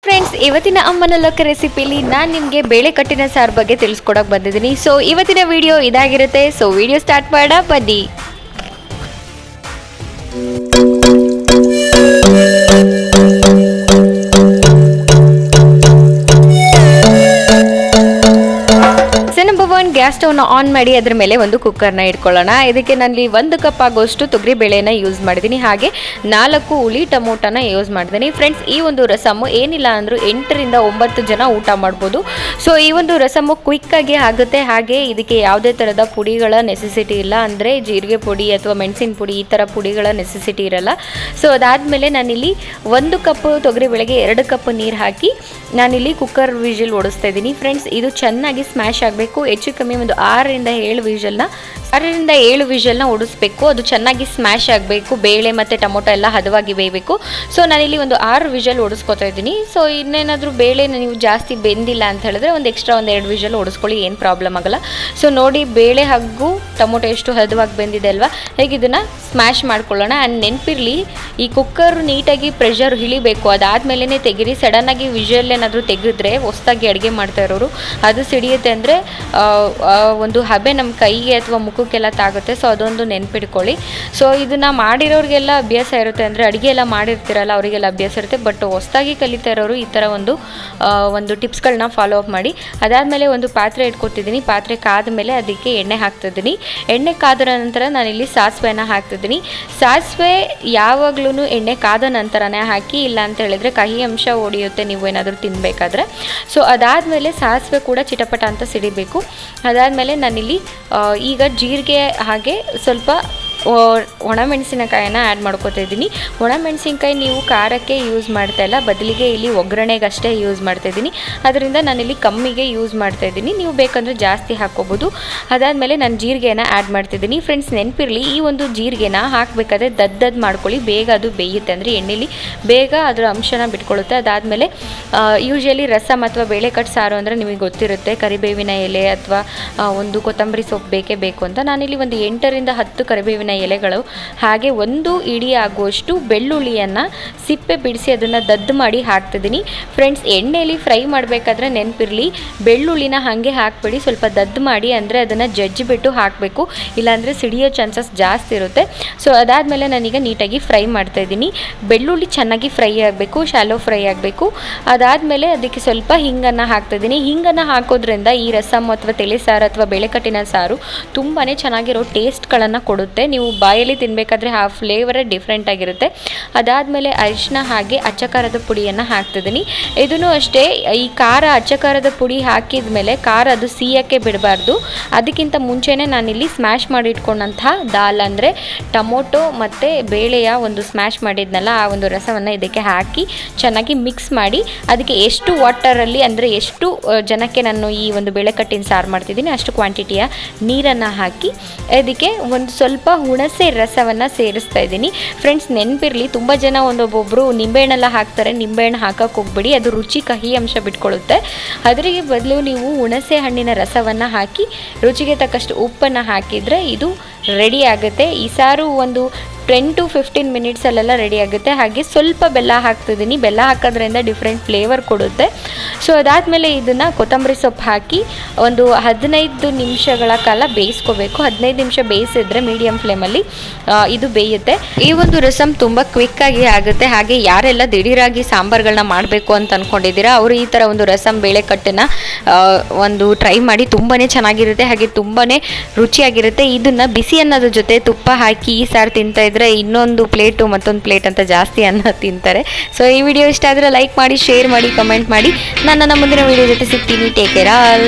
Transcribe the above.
Friends, ಇವತ್ತಿನ ಅಮ್ಮನ ಲೋಕ ರೆಸಿಪಿಲಿ ನಾನು ನಿಮಗೆ ಬೇಳೆ ಕಟ್ಟಿನ ಸಾರು ಬಗ್ಗೆ ತಿಳಿಸ್ಕೊಡಕ್ಕೆ ಬಂದಿದ್ದೀನಿ. ಸೊ ಇವತ್ತಿನ ವಿಡಿಯೋ ಇದಾಗಿರುತ್ತೆ. ಸೊ ವಿಡಿಯೋ ಸ್ಟಾರ್ಟ್ ಮಾಡ ಬನ್ನಿ. ಗ್ಯಾಸ್ ಸ್ಟವ್ನ ಆನ್ ಮಾಡಿ ಅದರ ಮೇಲೆ ಒಂದು ಕುಕ್ಕರ್ನ ಇಟ್ಕೊಳ್ಳೋಣ. ಇದಕ್ಕೆ ನಾನು 1 ಕಪ್ ಆಗೋಷ್ಟು ತೊಗರಿ ಬೇಳೆನ ಯೂಸ್ ಮಾಡಿದ್ದೀನಿ. ಹಾಗೆ 4 ಹುಳಿ ಟೊಮೊಟೊನ ಯೂಸ್ ಮಾಡಿದ್ದೀನಿ. ಫ್ರೆಂಡ್ಸ್, ಈ ಒಂದು ರಸಮ್ಮು ಏನಿಲ್ಲ ಅಂದರೂ 8 ರಿಂದ 9 ಜನ ಊಟ ಮಾಡ್ಬೋದು. ಸೊ ಈ ಒಂದು ರಸಮ್ಮು ಕ್ವಿಕ್ಕಾಗಿ ಆಗುತ್ತೆ. ಹಾಗೆ ಇದಕ್ಕೆ ಯಾವುದೇ ಥರದ ಪುಡಿಗಳ ನೆಸೆಸಿಟಿ ಇಲ್ಲ. ಅಂದರೆ ಜೀರಿಗೆ ಪುಡಿ ಅಥವಾ ಮೆಣಸಿನ ಪುಡಿ ಈ ಥರ ಪುಡಿಗಳ ನೆಸೆಸಿಟಿ ಇರಲ್ಲ. ಸೊ ಅದಾದಮೇಲೆ ನಾನಿಲ್ಲಿ 1 ಕಪ್ ತೊಗರಿ ಬೇಳೆಗೆ 2 ಕಪ್ ನೀರು ಹಾಕಿ ನಾನಿಲ್ಲಿ ಕುಕ್ಕರ್ ವಿಜಿಲ್ ಓಡಿಸ್ತಾ ಇದ್ದೀನಿ. ಫ್ರೆಂಡ್ಸ್, ಇದು ಚೆನ್ನಾಗಿ ಸ್ಮ್ಯಾಶ್ ಆಗಬೇಕು. ಹೆಚ್ಚು ಕಮ್ಮಿ ಒಂದು 6 ರಿಂದ 7 ವಿಷಲ್ನ ಓಡಿಸ್ಬೇಕು. ಅದು ಚೆನ್ನಾಗಿ ಸ್ಮ್ಯಾಶ್ ಆಗಬೇಕು. ಬೇಳೆ ಮತ್ತು ಟೊಮೊಟೊ ಎಲ್ಲ ಹದವಾಗಿ ಬೇಯಬೇಕು. ಸೊ ನಾನಿಲ್ಲಿ ಒಂದು 6 ವಿಷಲ್ ಓಡಿಸ್ಕೊತಾ ಇದ್ದೀನಿ. ಸೊ ಇನ್ನೇನಾದರೂ ಬೇಳೆ ನೀವು ಜಾಸ್ತಿ ಬೆಂದಿಲ್ಲ ಅಂತ ಹೇಳಿದ್ರೆ ಒಂದು ಎಕ್ಸ್ಟ್ರಾ 2 ವಿಷಲ್ ಓಡಿಸ್ಕೊಳ್ಳಿ, ಏನು ಪ್ರಾಬ್ಲಮ್ ಆಗಲ್ಲ. ಸೊ ನೋಡಿ, ಬೇಳೆ ಹಾಗೂ ಟೊಮೊಟೊ ಎಷ್ಟು ಹದವಾಗಿ ಬೆಂದಿದೆ ಅಲ್ವಾ. ಹೇಗೆ ಇದನ್ನು ಸ್ಮ್ಯಾಶ್ ಮಾಡ್ಕೊಳ್ಳೋಣ. ಆ್ಯಂಡ್ ನೆನಪಿರಲಿ, ಈ ಕುಕ್ಕರ್ ನೀಟಾಗಿ ಪ್ರೆಷರ್ ಇಳಿಬೇಕು. ಅದಾದಮೇಲೆ ತೆಗೀರಿ. ಸಡನ್ನಾಗಿ ವಿಷಲ್ ಏನಾದರೂ ತೆಗೆದ್ರೆ ಹೊಸದಾಗಿ ಅಡುಗೆ ಮಾಡ್ತಾ ಇರೋರು ಅದು ಸಿಡಿಯುತ್ತೆ. ಅಂದರೆ ಒಂದು ಹಬೆ ನಮ್ಮ ಕೈಗೆ ಅಥವಾ ಮುಖಕ್ಕೆಲ್ಲ ತಾಗುತ್ತೆ. ಸೊ ಅದೊಂದು ನೆನ್ಪಿಟ್ಕೊಳ್ಳಿ. ಸೊ ಇದನ್ನು ಮಾಡಿರೋರಿಗೆಲ್ಲ ಅಭ್ಯಾಸ ಇರುತ್ತೆ. ಅಂದರೆ ಅಡುಗೆ ಎಲ್ಲ ಮಾಡಿರ್ತೀರಲ್ಲ ಅವರಿಗೆಲ್ಲ ಅಭ್ಯಾಸ ಇರುತ್ತೆ. ಬಟ್ ಹೊಸದಾಗಿ ಕಲಿತಾ ಇರೋರು ಈ ಥರ ಒಂದು ಟಿಪ್ಸ್ಗಳನ್ನ ಫಾಲೋ ಅಪ್ ಮಾಡಿ. ಅದಾದಮೇಲೆ ಒಂದು ಪಾತ್ರೆ ಇಟ್ಕೊತಿದ್ದೀನಿ. ಪಾತ್ರೆ ಕಾದ ಮೇಲೆ ಅದಕ್ಕೆ ಎಣ್ಣೆ ಹಾಕ್ತಿದ್ದೀನಿ. ಎಣ್ಣೆ ಕಾದ ನಂತರ ನಾನಿಲ್ಲಿ ಸಾಸಿವೆನ ಹಾಕ್ತಿದ್ದೀನಿ. ಸಾಸಿವೆ ಯಾವಾಗ್ಲೂ ಎಣ್ಣೆ ಕಾದ ನಂತರನೇ ಹಾಕಿ, ಇಲ್ಲ ಅಂತ ಹೇಳಿದರೆ ಕಹಿ ಅಂಶ ಹೊಡೆಯುತ್ತೆ ನೀವು ಏನಾದರೂ ತಿನ್ನಬೇಕಾದ್ರೆ. ಸೊ ಅದಾದಮೇಲೆ ಸಾಸಿವೆ ಕೂಡ ಚಿಟಪಟ ಅಂತ ಸಿಡಿಬೇಕು. ಅದಾದಮೇಲೆ ನಾನಿಲ್ಲಿ ಈಗ ಜೀರಿಗೆ ಹಾಗೆ ಸ್ವಲ್ಪ ಒಣಮೆಣಸಿನಕಾಯಿನ ಆ್ಯಡ್ ಮಾಡ್ಕೊತಾ ಇದ್ದೀನಿ. ಒಣಮೆಣಸಿನ್ಕಾಯಿ ನೀವು ಖಾರಕ್ಕೆ ಯೂಸ್ ಮಾಡ್ತಾ ಇಲ್ಲ, ಬದಲಿಗೆ ಇಲ್ಲಿ ಒಗ್ಗರಣೆಗಷ್ಟೇ ಯೂಸ್ ಮಾಡ್ತಾಯಿದ್ದೀನಿ. ಅದರಿಂದ ನಾನಿಲ್ಲಿ ಕಮ್ಮಿಗೆ ಯೂಸ್ ಮಾಡ್ತಾಯಿದ್ದೀನಿ. ನೀವು ಬೇಕಂದರೆ ಜಾಸ್ತಿ ಹಾಕ್ಕೋಬೋದು. ಅದಾದಮೇಲೆ ನಾನು ಜೀರಿಗೆನ ಆ್ಯಡ್ ಮಾಡ್ತಿದ್ದೀನಿ. ಫ್ರೆಂಡ್ಸ್, ನೆನಪಿರಲಿ, ಈ ಒಂದು ಜೀರಿಗೆನ ಹಾಕಬೇಕಾದ್ರೆ ದದ್ದದ್ದು ಮಾಡ್ಕೊಳ್ಳಿ. ಬೇಗ ಅದು ಬೇಯುತ್ತೆ. ಅಂದರೆ ಎಣ್ಣೆಲಿ ಬೇಗ ಅದರ ಅಂಶನ ಬಿಟ್ಕೊಳ್ಳುತ್ತೆ. ಅದಾದಮೇಲೆ ಯೂಶ್ವಲಿ ರಸಮ್ ಅಥವಾ ಬೇಳೆಕಟ್ಟು ಸಾರು ಅಂದರೆ ನಿಮಗೆ ಗೊತ್ತಿರುತ್ತೆ, ಕರಿಬೇವಿನ ಎಲೆ ಅಥವಾ ಒಂದು ಕೊತ್ತಂಬರಿ ಸೊಪ್ಪು ಬೇಕೇ ಬೇಕು ಅಂತ. ನಾನಿಲ್ಲಿ ಒಂದು 8 ರಿಂದ 10 ಕರಿಬೇವಿನ ಎಲೆಗಳು ಹಾಗೆ 1 ಇಡಿ ಆಗುವಷ್ಟು ಬೆಳ್ಳುಳ್ಳಿಯನ್ನು ಸಿಪ್ಪೆ ಬಿಡಿಸಿ ಅದನ್ನು ದದ್ದು ಮಾಡಿ ಹಾಕ್ತಿದ್ದೀನಿ. ಫ್ರೆಂಡ್ಸ್, ಎಣ್ಣೆಯಲ್ಲಿ ಫ್ರೈ ಮಾಡಬೇಕಾದ್ರೆ ನೆನಪಿರಲಿ, ಬೆಳ್ಳುಳ್ಳಿನ ಹಾಗೆ ಹಾಕಬೇಡಿ, ಸ್ವಲ್ಪ ದದ್ದು ಮಾಡಿ. ಅಂದರೆ ಅದನ್ನು ಜಜ್ಜಿಬಿಟ್ಟು ಹಾಕಬೇಕು, ಇಲ್ಲಾಂದರೆ ಸಿಡಿಯೋ ಚಾನ್ಸಸ್ ಜಾಸ್ತಿ ಇರುತ್ತೆ. ಸೊ ಅದಾದಮೇಲೆ ನಾನೀಗ ನೀಟಾಗಿ ಫ್ರೈ ಮಾಡ್ತಾಯಿದ್ದೀನಿ. ಬೆಳ್ಳುಳ್ಳಿ ಚೆನ್ನಾಗಿ ಫ್ರೈ ಆಗಬೇಕು, ಶಾಲೋ ಫ್ರೈ ಆಗಬೇಕು. ಅದಾದಮೇಲೆ ಅದಕ್ಕೆ ಸ್ವಲ್ಪ ಹಿಂಗನ್ನು ಹಾಕ್ತಿದ್ದೀನಿ. ಹಿಂಗನ್ನು ಹಾಕೋದ್ರಿಂದ ಈ ರಸಮ್ ಅಥವಾ ತಲೆ ಸಾರು ಅಥವಾ ಬೇಳೆಕಟ್ಟಿನ ಸಾರು ತುಂಬಾ ಚೆನ್ನಾಗಿರೋ ಟೇಸ್ಟ್ಗಳನ್ನು ಕೊಡುತ್ತೆ. ನೀವು ಬಾಯಲ್ಲಿ ತಿನ್ನಬೇಕಾದ್ರೆ ಆ ಫ್ಲೇವರೇ ಡಿಫ್ರೆಂಟ್ ಆಗಿರುತ್ತೆ. ಅದಾದಮೇಲೆ ಅರಿಶಿನ ಹಾಗೆ ಅಚ್ಚಕಾರದ ಪುಡಿಯನ್ನು ಹಾಕ್ತಿದ್ದೀನಿ. ಇದನ್ನು ಅಷ್ಟೇ, ಈ ಖಾರ ಅಚ್ಚಕಾರದ ಪುಡಿ ಹಾಕಿದ ಮೇಲೆ ಖಾರ ಅದು ಸಿಯಕ್ಕೆ ಬಿಡಬಾರ್ದು. ಅದಕ್ಕಿಂತ ಮುಂಚೆನೇ ನಾನಿಲ್ಲಿ ಸ್ಮ್ಯಾಶ್ ಮಾಡಿ ಇಟ್ಕೊಂಡಂತಹ ದಾಲ್ ಅಂದರೆ ಟೊಮೊಟೊ ಮತ್ತು ಬೇಳೆಯ ಒಂದು ಸ್ಮ್ಯಾಶ್ ಮಾಡಿದ್ನಲ್ಲ, ಆ ಒಂದು ರಸವನ್ನು ಇದಕ್ಕೆ ಹಾಕಿ ಚೆನ್ನಾಗಿ ಮಿಕ್ಸ್ ಮಾಡಿ, ಅದಕ್ಕೆ ಎಷ್ಟು ವಾಟರಲ್ಲಿ ಅಂದರೆ ಎಷ್ಟು ಜನಕ್ಕೆ ನಾನು ಈ ಒಂದು ಬೇಳೆಕಟ್ಟಿನ ಸಾರು ಮಾಡ್ತಿದ್ದೀನಿ ಅಷ್ಟು ಕ್ವಾಂಟಿಟಿಯ ನೀರನ್ನು ಹಾಕಿ ಅದಕ್ಕೆ ಒಂದು ಸ್ವಲ್ಪ ಹುಣಸೆ ರಸವನ್ನು ಸೇರಿಸ್ತಾ ಇದ್ದೀನಿ. ಫ್ರೆಂಡ್ಸ್, ನೆನಪಿರಲಿ, ತುಂಬ ಜನ ಒಬ್ಬೊಬ್ಬರು ನಿಂಬೆಹಣ್ಣೆಲ್ಲ ಹಾಕ್ತಾರೆ. ನಿಂಬೆಹಣ್ಣು ಹಾಕೋಕ್ಕೆ ಹೋಗ್ಬೇಡಿ, ಅದು ರುಚಿ ಕಹಿ ಅಂಶ ಬಿಟ್ಕೊಳ್ಳುತ್ತೆ. ಅದರಿಗೆ ಬದಲು ನೀವು ಹುಣಸೆ ಹಣ್ಣಿನ ರಸವನ್ನು ಹಾಕಿ ರುಚಿಗೆ ತಕ್ಕಷ್ಟು ಉಪ್ಪನ್ನು ಹಾಕಿದರೆ ಇದು ರೆಡಿ ಆಗುತ್ತೆ. ಈ ಸಾರು ಒಂದು 10 to 15 ಮಿನಿಟ್ಸಲ್ಲೆಲ್ಲ ರೆಡಿ ಆಗುತ್ತೆ. ಹಾಗೆ ಸ್ವಲ್ಪ ಬೆಲ್ಲ ಹಾಕ್ತಿದ್ದೀನಿ. ಬೆಲ್ಲ ಹಾಕೋದ್ರಿಂದ ಡಿಫ್ರೆಂಟ್ ಫ್ಲೇವರ್ ಕೊಡುತ್ತೆ. ಸೊ ಅದಾದಮೇಲೆ ಇದನ್ನು ಕೊತ್ತಂಬರಿ ಸೊಪ್ಪು ಹಾಕಿ ಒಂದು 15 ನಿಮಿಷಗಳ ಕಾಲ ಬೇಯಿಸ್ಕೋಬೇಕು. 15 ನಿಮಿಷ ಬೇಯಿಸಿದ್ರೆ ಮೀಡಿಯಮ್ ಫ್ಲೇಮಲ್ಲಿ ಇದು ಬೇಯುತ್ತೆ. ಈ ಒಂದು ರಸಮ್ ತುಂಬ ಕ್ವಿಕ್ಕಾಗಿ ಆಗುತ್ತೆ. ಹಾಗೆ ಯಾರೆಲ್ಲ ದಿಢೀರಾಗಿ ಸಾಂಬಾರುಗಳನ್ನ ಮಾಡಬೇಕು ಅಂತ ಅಂದ್ಕೊಂಡಿದ್ದೀರಾ ಅವರು ಈ ಥರ ಒಂದು ರಸಮ್ ಬೇಳೆಕಟ್ಟನ್ನು ಒಂದು ಟ್ರೈ ಮಾಡಿ. ತುಂಬಾ ಚೆನ್ನಾಗಿರುತ್ತೆ, ಹಾಗೆ ತುಂಬಾ ರುಚಿಯಾಗಿರುತ್ತೆ. ಇದನ್ನು ಬಿಸಿ ಅನ್ನೋದ್ರ ಜೊತೆ ತುಪ್ಪ ಹಾಕಿ ಈ ಸಾರು ತಿಂತಾ ಇದ್ರೆ ಇನ್ನೊಂದು ಪ್ಲೇಟು ಮತ್ತೊಂದು ಪ್ಲೇಟ್ ಅಂತ ಜಾಸ್ತಿ ಅನ್ನ ತಿಂತಾರೆ. ಸೊ ಈ ವಿಡಿಯೋ ಇಷ್ಟ ಆದರೆ ಲೈಕ್ ಮಾಡಿ, ಶೇರ್ ಮಾಡಿ, ಕಮೆಂಟ್ ಮಾಡಿ. ನಾನು ನನ್ನ ಮುಂದಿನ ವಿಡಿಯೋ ಜೊತೆ ಸಿಗ್ತೀನಿ. Take care all.